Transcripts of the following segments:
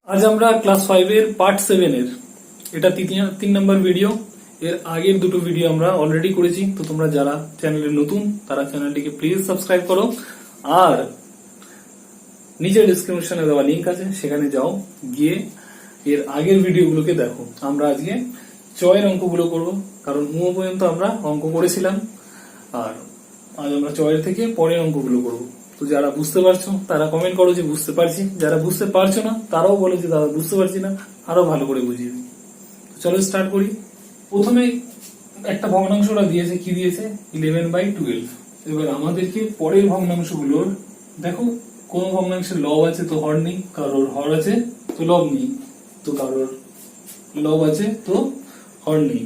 আজ আমরা ক্লাস 5 এর পার্ট 7 এর এটা 3 নম্বর ভিডিও। এর আগের দুটো ভিডিও আমরা অলরেডি করেছি, তো তোমরা যারা চ্যানেলে নতুন তারা চ্যানেলটিকে প্লিজ সাবস্ক্রাইব করো, আর নিচে ডেসক্রিপশনে দেওয়া লিংক আছে, সেখানে যাও, গিয়ে এর আগের ভিডিওগুলোকে দেখো। আমরা আজকে চয়ের অঙ্কগুলো করব, কারণ পর্যন্ত আমরা অঙ্ক করেছিলাম, আর আজ আমরা চয়ের থেকে পরের অঙ্কগুলো করব। তো যারা বুঝতে পারছো তারা কমেন্ট করো যে বুঝতে পারছি, যারা বুঝতে পারছো না তারাও বলো যে দাদা বুঝতে পারছি না, আরো ভালো করে বুঝিয়ে দিই। চলো স্টার্ট করি। প্রথমে একটা ভগ্নাংশটা দিয়েছে, কি দিয়েছে? 11/12। এবার আমাদেরকে পরের ভগ্নাংশগুলোর, দেখো কোন ভগ্নাংশের লব আছে তো হর নেই, কারোর হর আছে তো লব নেই, তো কারোর লব আছে তো হর নেই।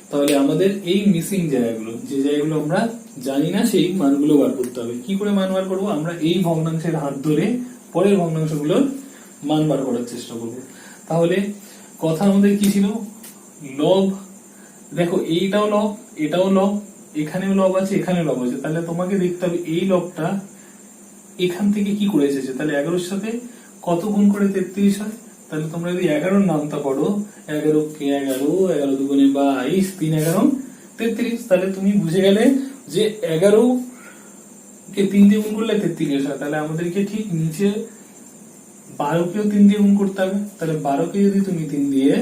তাহলে আমাদের এই মিসিং জায়গাগুলো, যে জায়গাগুলো আমরা জানি না, সেই মানগুলো বার করতে হবে। কি করে মান বার করবো? আমরা এই ভগ্নাংশের হাত ধরে পরের ভগ্নাংশগুলোর মান বার করার চেষ্টা করব। তাহলে কথা আমাদের কি ছিল? লব, দেখো এইটাও লব, এটাও লব, এখানেও লব আছে, এখানেও লব আছে। তাহলে তোমাকে দেখতে হবে এই লবটা এখান থেকে কি করে এসেছে। তাহলে 11-এর সাথে কত গুণ করে 33 হয়? তাহলে তোমরা যদি 11-র নামটা পড়ো, 11 কে 11, 11 দুগুণে 22, 3 11 33। তাহলে তুমি বুঝে গেলে যে 11 কে 3 দিয়ে গুণ করলে 33 হয়। তাহলে আমাদেরকে ঠিক নিচে 12 কেও 3 দিয়ে গুণ করতে হবে। তাহলে 12 কে যদি তুমি 3 দিয়ে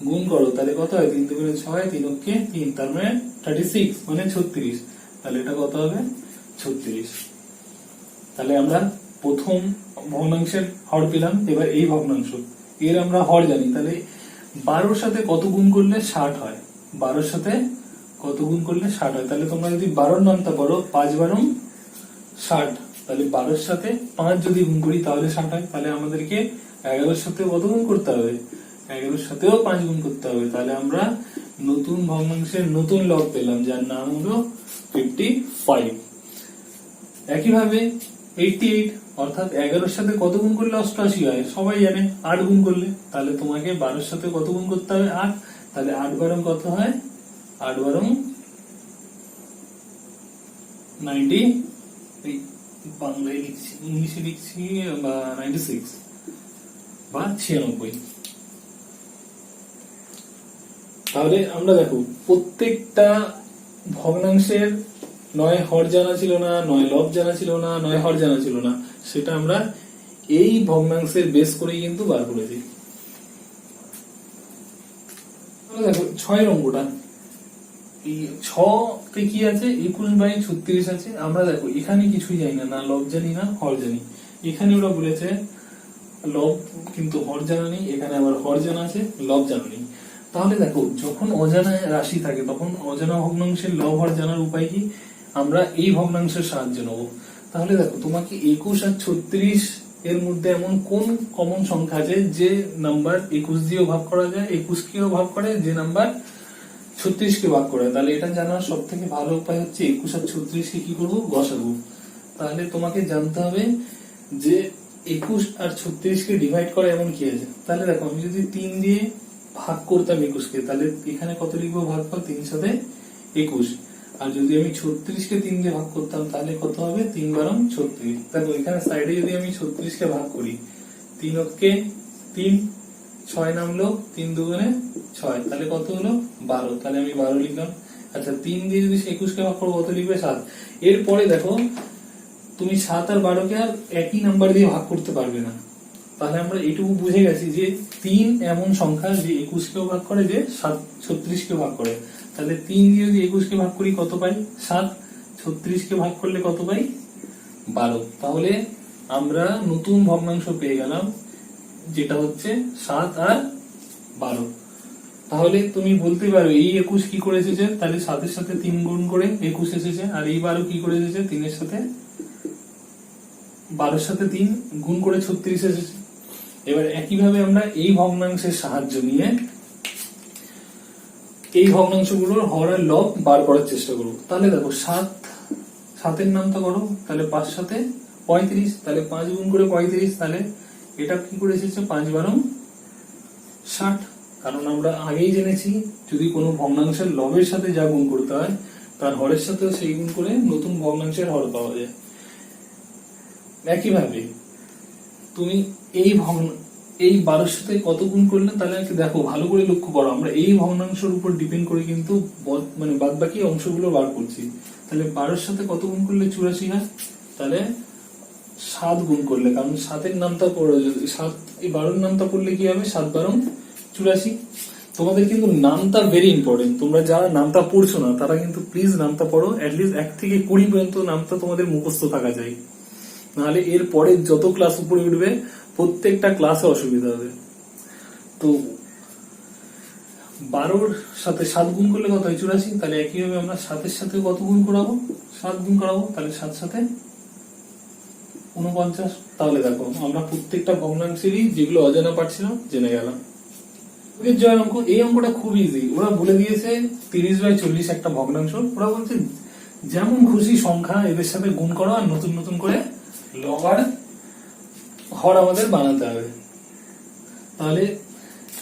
গুণ করো তাহলে কত হয়? 3 দুগুণে 6, 3 কে 3, তার মানে 36, মানে 36। তাহলে এটা কত হবে? 36। তাহলে আমরা প্রথম ভগ্নাংশের হর পেলাম। এবার এই ভগ্নাংশ, এর আমরা হর জানি। তাহলে 12-র সাথে কত গুণ করলে 60 হয়? 12-র সাথে কত গুণ করলে 60 হয়? তাহলে তোমরা যদি 12-র নামটা পড়ো, 5 12 60। তাহলে 12-র সাথে 5 যদি গুণ করি তাহলে 60 হয়। তাহলে আমাদেরকে 11-র সাথে কত গুণ করতে হবে? 11-র সাথেও 5 গুণ করতে হবে। তাহলে আমরা নতুন ভগ্নাংশের নতুন লব পেলাম, যার নাম হলো 55। একইভাবে 88, অর্থাৎ 11-এর সাথে কত গুণ করলে 88 হয়? সবাই জানে, 8 গুণ করলে। তাহলে তোমাকে 12-এর সাথে কত গুণ করতে হবে? 8। তাহলে 8 12 কত হয়? 8 12 90, বাংলায় লিখছি, ইংলিশে লিখছি, বা 96 বা 96। তাহলে আমরা দেখো প্রত্যেকটা ভগ্নাংশের নয় হর জানা ছিল না, নয় লব জানা ছিল না, নয় হর জানা ছিল না, সেটা আমরা এই ভগ্নাংশের বেস করেই কিন্তু বার করেছি। দেখো 6-এর অঙ্কটা, এই 6 তে কি আছে? 21/36 আছে। আমরা দেখো এখানে কিছুই জানি না, না লব জানি না হর জানি। এখানে ওরা বলেছে লব কিন্তু হর জানা নেই, এখানে আবার হর জানা আছে, লব জানা নেই। তাহলে দেখো যখন অজানা রাশি থাকে তখন অজানা ভগ্নাংশের লব হর জানার উপায় কি? আমরা এই ভগ্নাংশের সাহায্য নেব। তাহলে দেখো তোমাকে 21 আর 36 এর মধ্যে এমন কোন কমন সংখ্যা আছে যে নাম্বার 21 দিয়েও ভাগ করা যায়, 21 কেও ভাগ করে, যে নাম্বার 36 কে ভাগ করে? তাহলে এটা জানার সব থেকে ভালো উপায় হচ্ছে 21 আর 36 কে কি করবো? গসাগু। তাহলে তোমাকে জানতে হবে যে 21 আর 36 কে ডিভাইড করে এমন কি আছে। তাহলে দেখো আমি যদি 3 দিয়ে ভাগ করতাম 21 কে, তাহলে এখানে কত লিখবো? ভাগফল 3 সাথে 21। আর যদি আমি 36 কে 3 দিয়ে ভাগ করতাম তাহলে কত হবে? 3 12 36। দেখো এখানে সাইডে যদি আমি 36 কে ভাগ করি, 3 কে 3, 6 নামলো, 3 দুগুণে 6, তাহলে কত হলো? 12। তাহলে আমি 12 লিখলাম। আচ্ছা 3 দিয়ে যদি 21 কে ভাগ করবো কত লিখবে? 7। এরপরে দেখো তুমি 7 আর 12 কে আর একই নাম্বার দিয়ে ভাগ করতে পারবে না। তাহলে আমরা এটুকু বুঝে গেছি যে 3 এমন সংখ্যা যে 21 কেও ভাগ করে, যে 36 কে ভাগ করে। তাহলে 3 দিয়ে যদি 21 কে ভাগ করি কত পাই? 7। 36 কে ভাগ করলে কত পাই? 12। তাহলে আমরা নতুন ভগ্নাংশ পেয়ে গেলাম, যেটা হচ্ছে 7 আর 12। তাহলে তুমি বলতে পারো এই 21 কি করে এসেছে? তাহলে 7-এর সাথে 3 গুণ করে 21 এসেছে। আর এই 12 কি করে এসেছে? 3-এর সাথে 12-এর সাথে 3 গুণ করে 36 এসেছে। এবার একইভাবে আমরা এই ভগ্নাংশের সাহায্য নিয়ে এই ভগ্নাংশগুলোর হর আর লব বার করার চেষ্টা করব। তাহলে দেখো 7-এর নামটা করো, তাহলে 5 সাথে 35, তাহলে 5 গুণ করে 35। তাহলে এটা কি করে এসেছে? 5 12 60। কারণ আমরা আগেই জেনেছি যদি কোনো ভগ্নাংশের লবের সাথে যা গুণ করতে হয় তার হরের সাথেও সেই গুণ করে নতুন ভগ্নাংশের হর পাওয়া যায়। একইভাবে তুমি এই 12 সাথে কত গুণ করলে, তাহলে দেখো ভালো করে লক্ষ্য করো, আমরা এই ভগ্নাংশের উপর ডিপেন্ড করে কিন্তু মানে বাদ বাকি অংশগুলো বার করছি। তাহলে 12 সাথে কত গুণ করলে 84 হয়, তাহলে 7 গুণ করলে, কারণ 7-এর নামটা পড়ো, যদি 7 এই 12-এর নামটা পড়লে কি হবে, 7 12 84। তোমাদের কিন্তু নামটা ভেরি ইম্পর্টেন্ট, তোমরা যারা নামটা পড়ছো না তারা কিন্তু প্লিজ নামটা পড়ো, অ্যাটলিস্ট 1 থেকে 20 পর্যন্ত নামটা তোমাদের মুখস্থ থাকা চাই, নাহলে এর পরে যত ক্লাস উপরে উঠবে প্রত্যেকটা ক্লাসে অসুবিধা হবে। তো 12-র সাথে 7 গুণ করলে কত হয়, 84। তাহলে একইভাবে আমরা 7-এর সাথে কত গুণ করাবো, 7 গুণ করাবো, তাহলে 7 সাথে 49। তাহলে দেখো আমরা প্রত্যেকটা ভগ্নাংশেরই যেগুলো অজানা পাচ্ছিল জেনে গেলাম। জয়ের অঙ্ক, এই অঙ্কটা খুব ইজি, ওরা বলে দিয়েছে 30/40 একটা ভগ্নাংশ, ওরা বলছে যেমন খুশি সংখ্যা এদের সাথে গুণ করো আর নতুন নতুন করে লব আর হর আমাদের বানাতে হবে। তাহলে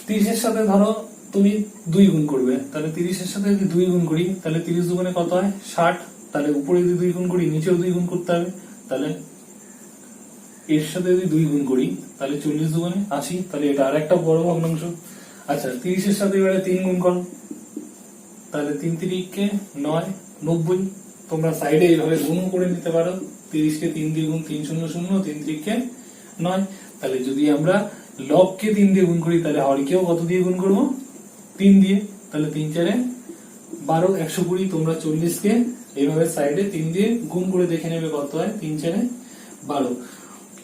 30-এর সাথে ধরো তুমি 2 গুণ করবে, তাহলে 30-এর সাথে যদি 2 গুণ করি তাহলে 30 দুগুণে কত হয় 60, তাহলে উপরে যদি 2 গুণ করি নিচেও 2 গুণ করতে হবে, তাহলে এর সাথে যদি 2 গুণ করি তাহলে 40 দুগুণে 80, তাহলে এটা আর একটা বড় ভগ্নাংশ। আচ্ছা 30-এর সাথে এবারে 3 গুণ করো, তাহলে 3 3 9 90, তোমরা সাইডে এইভাবে গুণ করে নিতে পারো, 30-কে 3 দিয়ে গুণ 3 0 0, 3 3 9। তাহলে যদি আমরা লবকে 3 দিয়ে গুণ করি তাহলে হরকেও কত দিয়ে গুণ করবো, 3 দিয়ে, তাহলে 3 4 12 120। তোমরা 40-কে এইভাবে সাইডে 3 দিয়ে গুণ করে দেখে নেবে কত হয়, 3 4 12।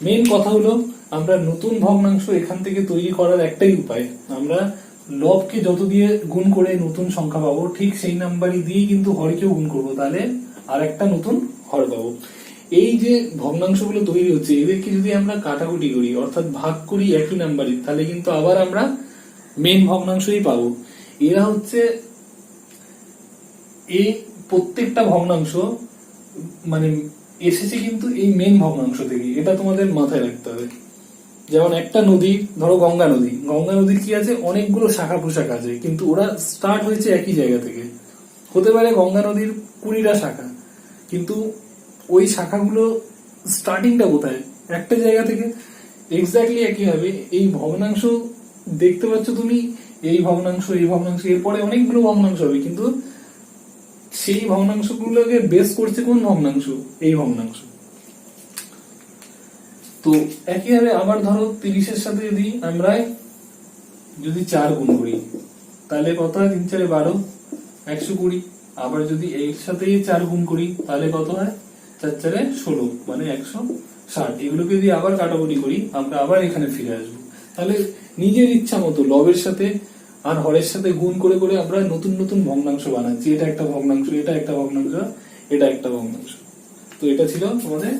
মেইন কথা হলো আমরা নতুন ভগ্নাংশ এখান থেকে তৈরি করার একটাই উপায়, আমরা লবকে যত দিয়ে গুণ করে নতুন সংখ্যা পাবো ঠিক সেই নাম্বারই দিয়ে কিন্তু হরকেও গুণ করবো, তাহলে আর একটা নতুন হর পাবো। এই যে ভগ্নাংশগুলো তৈরি হচ্ছে এদেরকে যদি আমরা কাটাকুটি করি অর্থাৎ ভাগ করি একই নাম্বারই, তাহলে কিন্তু আবার আমরা মেন ভগ্নাংশই পাবো। এরা হচ্ছে এই প্রত্যেকটা ভগ্নাংশ মানে এসেছে কিন্তু এই মেন ভগ্নাংশ থেকে, এটা তোমাদের মাথায় রাখতে হবে। যেমন একটা নদী ধরো গঙ্গা নদী, গঙ্গা নদীর কি আছে অনেকগুলো শাখা প্রশাখা আছে, কিন্তু ওরা স্টার্ট হয়েছে একই জায়গা থেকে। হতে পারে গঙ্গা নদীর 20টা শাখা, কিন্তু ওই শাখাগুলো স্টার্টিংটা কোথায়, একটা জায়গা থেকে। এক্স্যাক্টলি একই ভাবে এই ভগ্নাংশ দেখতে পাচ্ছ তুমি, এই ভগ্নাংশ এরপরে অনেকগুলো ভগ্নাংশ হবে, কিন্তু সেই ভগ্নাংশগুলোকে বেস করছে কোন ভগ্নাংশ, এই ভগ্নাংশ। তো একইভাবে আবার ধরো 30-এর সাথে আমরা যদি 4 গুণ করি তাহলে কত হয়, 3 4 12 120। আবার যদি এর সাথে 4 গুণ করি তাহলে কত হয়, 4 4 16 মানে 160। এগুলোকে যদি আবার কাটাকুটি করি আমরা আবার এখানে ফিরে আসবো। তাহলে নিজের ইচ্ছা মতো লবের সাথে আর হরের সাথে গুণ করে করে আমরা নতুন নতুন ভগ্নাংশ বানাচ্ছি, এটা একটা ভগ্নাংশ, এটা একটা ভগ্নাংশ, এটা একটা ভগ্নাংশ। তো এটা ছিল তোমাদের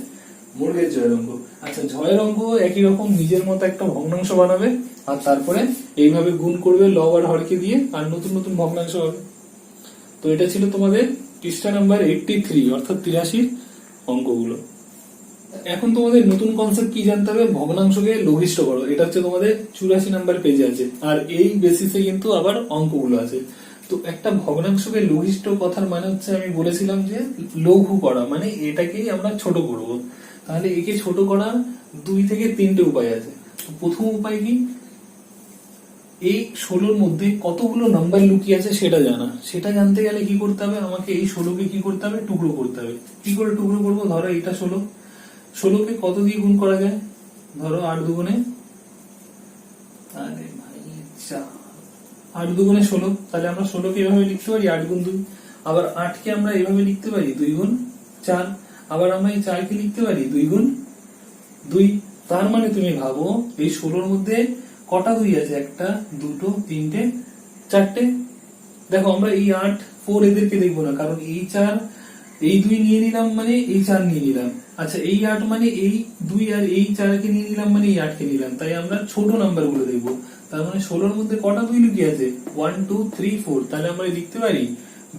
মূর্গের জয়ের অঙ্ক। আচ্ছা জয়ের অঙ্ক একই রকম নিজের মতো একটা ভগ্নাংশ বানাবে আর তারপরে এইভাবে গুণ করবে লব আর হরকে দিয়ে আর নতুন নতুন ভগ্নাংশ হবে। তো এটা ছিল তোমাদের পৃষ্ঠা নাম্বার 83 অর্থাৎ 83 অঙ্কগুলো। এখন তোমাদের নতুন কনসেপ্ট কি জানতে হবে, ভগ্নাংশকে লঘিষ্ঠ করো, এটা হচ্ছে তোমাদের 84 নাম্বার পেজে আছে, আর এই বেসিসে কিন্তু আবার অঙ্কগুলো আছে। তো একটা ভগ্নাংশকে লঘিষ্ঠ কথার মানে হচ্ছে আমি বলেছিলাম যে লঘু করা, মানে এটাকেই আমরা ছোট করব। তাহলে একে ছোট করার 2 থেকে 3টে উপায় আছে। প্রথম উপায় কি, এই 16-র মধ্যে কতগুলো নাম্বার লুকিয়ে আছে সেটা জানা। সেটা জানতে গেলে কি করতে হবে, আমাকে এই 16কে কি করতে হবে, টুকরো করতে হবে। কি করে টুকরো করবো, ধরো এটা 16কে কত দিয়ে গুণ করা যায়, ধরো 8 দুগুণে 8 দুগুণে 16, তাহলে আমরা 16কে এভাবে লিখতে পারি 8 গুণ 2। আবার 8কে আমরা এভাবে লিখতে পারি 2 গুণ 4। আবার আমরা এই 4কে লিখতে পারি 2 গুণ 2। তার মানে তুমি ভাবো এই 16-র মধ্যে কটা 2 আছে, 1 2 3 4টে। দেখো আমরা এই 8 4 এদেরকে দেখবো না, কারণ এই 4 এই 2 নিয়ে নিলাম মানে এই 4 নিয়ে নিলাম। আচ্ছা এই 8 মানে এই 2 আর এই 4কে নিয়ে নিলাম মানে এই 8কে নিলাম, তাই আমরা ছোট নাম্বার গুলো দেখবো। তার মানে 16-র মধ্যে কটা 2 লুকিয়ে আছে, 1 2 3 4। তাহলে আমরা লিখতে পারি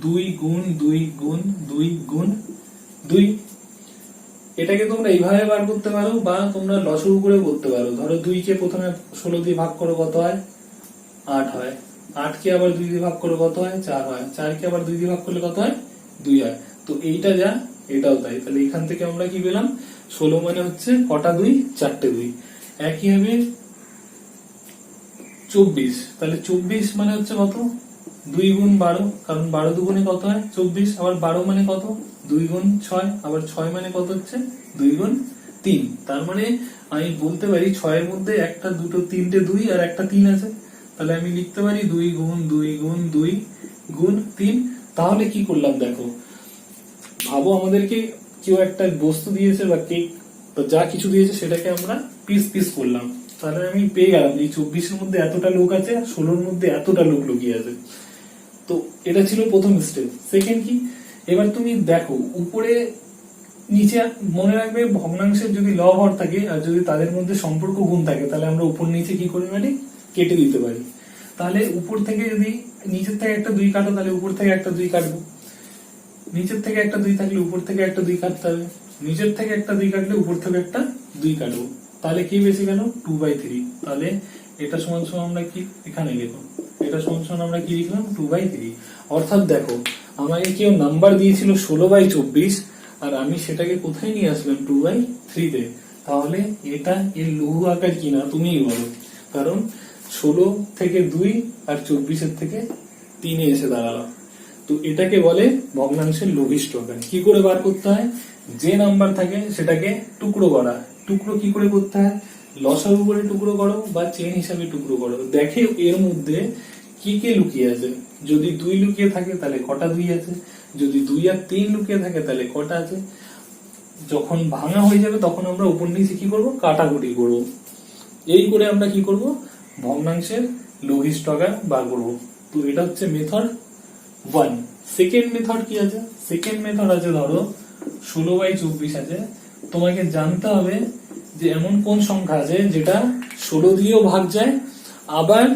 2 গুণ 2 গুণ 2 গুণ 2। এটাকে তোমরা এইভাবে বার করতে পারো বা তোমরা লসাগু করে করতে পারো। ধরো 2কে প্রথমে 16 দিয়ে ভাগ করো কত হয়, 8 হয়। 8কে আবার 2 দিয়ে ভাগ করো কত হয়, 4 হয়। 4কে আবার 2 দিয়ে ভাগ করলে কত হয়, 2 হয়। তো এইটা যা এটাও তাই। তাহলে এখান থেকে আমরা কি পেলাম, 16 মানে হচ্ছে কটা 2, 4টে 2। একইভাবে 24, তাহলে 24 মানে হচ্ছে কত, 2 গুণ 12, কারণ 12 দুগুণে কত হয় 24, আবার 12 মানে কত 2 গুণ 6, আবার 6 মানে কত হচ্ছে 2 গুণ 3। তার মানে আমি বলতে পারি 6 এর মধ্যে একটা দুটো তিনটে 2 আর একটা 3 আছে, তাহলে আমি লিখতে পারি 2 গুণ 2 গুণ 2 গুণ 3। তাহলে কি করলাম দেখো, ভাবো আমাদেরকে কেউ একটা বস্তু দিয়েছে বা কেক বা যা কিছু দিয়েছে সেটাকে আমরা পিস পিস করলাম, তাহলে আমি পেয়ে গেলাম এই 24 এর মধ্যে এতটা লোক আছে আর 16 এর মধ্যে এতটা লোক লুকিয়ে আছে। তো এটা ছিল প্রথম স্টেপ। সেকেন্ড কি, এবার তুমি দেখো উপরে নিচে, মনে রাখবে ভগ্নাংশের যদি ল হর থাকে আর যদি তাদের মধ্যে সম্পর্ক গুণ থাকে তাহলে আমরা উপর নিচে কি করে পারি, কেটে দিতে পারি। তাহলে উপর থেকে যদি নিচের থেকে একটা 2 কাটো তাহলে উপর থেকে একটা 2 কাটবো, নিচের থেকে একটা 2 থাকলে উপর থেকে একটা 2 কাটতে হবে, নিচের থেকে একটা 2 কাটলে উপর থেকে একটা 2 কাটবো, তাহলে কি বেশি গেল 2/3। তাহলে এটা সমান সমান আমরা কি এখানে লিখবো, এটা সমান সমান আমরা কি লিখলাম 2/3। অর্থাৎ দেখো আমাকে কেউ নাম্বার দিয়েছিল 16/24 আর আমি সেটাকে কোথায় নিয়ে আসলাম 2/3 তে। তাহলে এটা এর লঘু আকার কিনা তুমিই বলো, কারণ 16 থেকে 2 আর 24 এর থেকে 3 এসে দাঁড়ালো। তো এটাকে বলে ভগ্নাংশের লঘিষ্ঠ আকার। কি করে বার করতে হয়, যে নাম্বার থাকে সেটাকে টুকরো করা, টুকরো কি করে করতে হয়, লসাগু করে টুকরো করো বা চেন হিসাবে টুকরো করো, দেখে এর মধ্যে কি কে লুকিয়ে আছে। যদি 2 লুকিয়ে থাকে তাহলে কটা 2 আছে, যদি 2 আর 3 লুকিয়ে থাকে তাহলে কটা আছে। যখন ভাঙা হয়ে যাবে তখন আমরা উপর নিচে কি করবো, কাটাকুটি করবো। এই করে আমরা কি করব, ভগ্নাংশের লঘিষ্ঠ আকার বার করবো। তো এটা হচ্ছে মেথড 1। সেকেন্ড মেথড কি আছে, সেকেন্ড মেথড আছে ধরো 16/24 আছে, তোমাকে জানতে হবে যে এমন কোন সংখ্যা আছে যেটা 16 দিয়েও ভাগ যায় আবার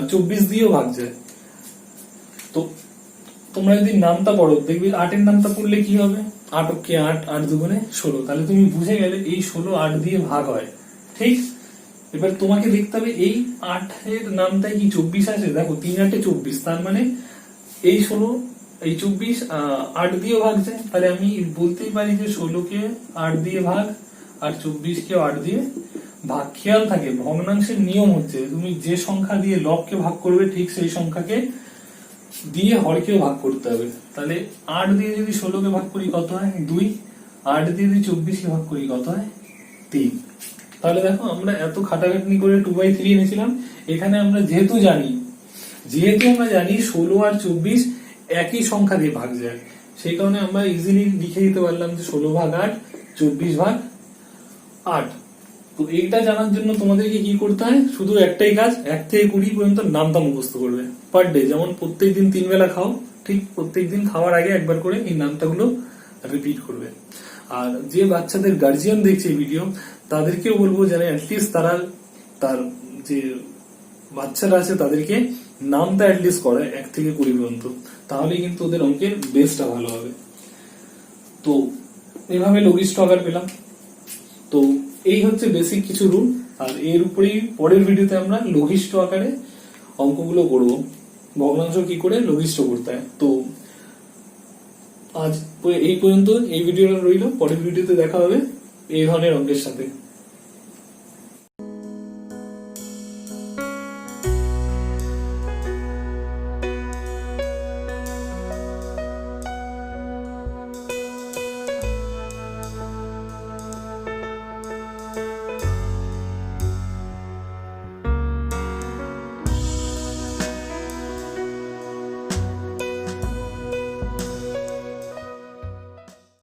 24 দিয়েও ভাগ যায়। তো তোমরা যদি নামটা পড়ো দেখবি 8 এর নামটা পড়লে কি হবে, 8 কে 8, 8 দুগুণে 16, তাহলে তুমি বুঝে গেলে এই 16 8 দিয়ে ভাগ হয়, ঠিক। এবার তোমাকে দেখতে হবে এই 8 এর নামটাই কি 24 আছে, দেখো 3 8 24, তার মানে এই 16 এই 24 8 দিয়ে ভাগ যায়, তাহলে আমি বলতেই পারি যে 16 কে 8 দিয়ে ভাগ আর 24 কে 8 দিয়ে ভাগ। খেয়াল থাকে ভগ্নাংশের নিয়ম হচ্ছে তুমি যে সংখ্যা দিয়ে লবকে ভাগ করবে ঠিক সেই সংখ্যাকে দিয়ে হরকেও ভাগ করতে হবে। তাহলে 8 দিয়ে যদি 16 কে ভাগ করি কত হয় 2, 8 দিয়ে যদি 24 কে ভাগ করি কত হয় 3। তাহলে দেখো আমরা এত খাটাখাটনি করে 2/3 এনেছিলাম, এখানে আমরা যেহেতু আমরা জানি 16 আর 24 একই সংখ্যা দিয়ে ভাগ যায়, সেই কারণে আমরা ইজিলি লিখে দিতে পারলাম যে 16/8 24/8। তো এইটা জানার জন্য তোমাদেরকে কি করতে হয়, শুধু একটাই কাজ, 1 থেকে 20 পর্যন্ত নামটা মুখস্থ করবে পার ডে। যেমন প্রত্যেকদিন 3 বেলা খাও, ঠিক প্রত্যেকদিন খাওয়ার আগে একবার করে এই নামটাগুলো রিপিট করবে। আর যে বাচ্চাদের গার্জিয়ান দেখছে এই ভিডিও তাদেরকেও বলবো যেন অ্যাটলিস্ট তারা তার যে বাচ্চারা আছে তাদেরকে নামটা অ্যাটলিস্ট করে 1 থেকে 20 পর্যন্ত, তাহলে কিন্তু ওদের অঙ্কের বেসটা ভালো হবে। তো এভাবে লঘিষ্ঠ আকার পেলাম। তো এই হচ্ছে বেসিক কিছু রুল, আর এর উপরেই পরের ভিডিওতে আমরা লঘিষ্ঠ আকারে অঙ্কগুলো করব, ভগ্নাংশ কি করে লঘিষ্ঠ করতে হয়। তো আজ এই পর্যন্ত এই ভিডিওটা রইল, পরের ভিডিওতে দেখা হবে এই ধরনের অঙ্কের সাথে।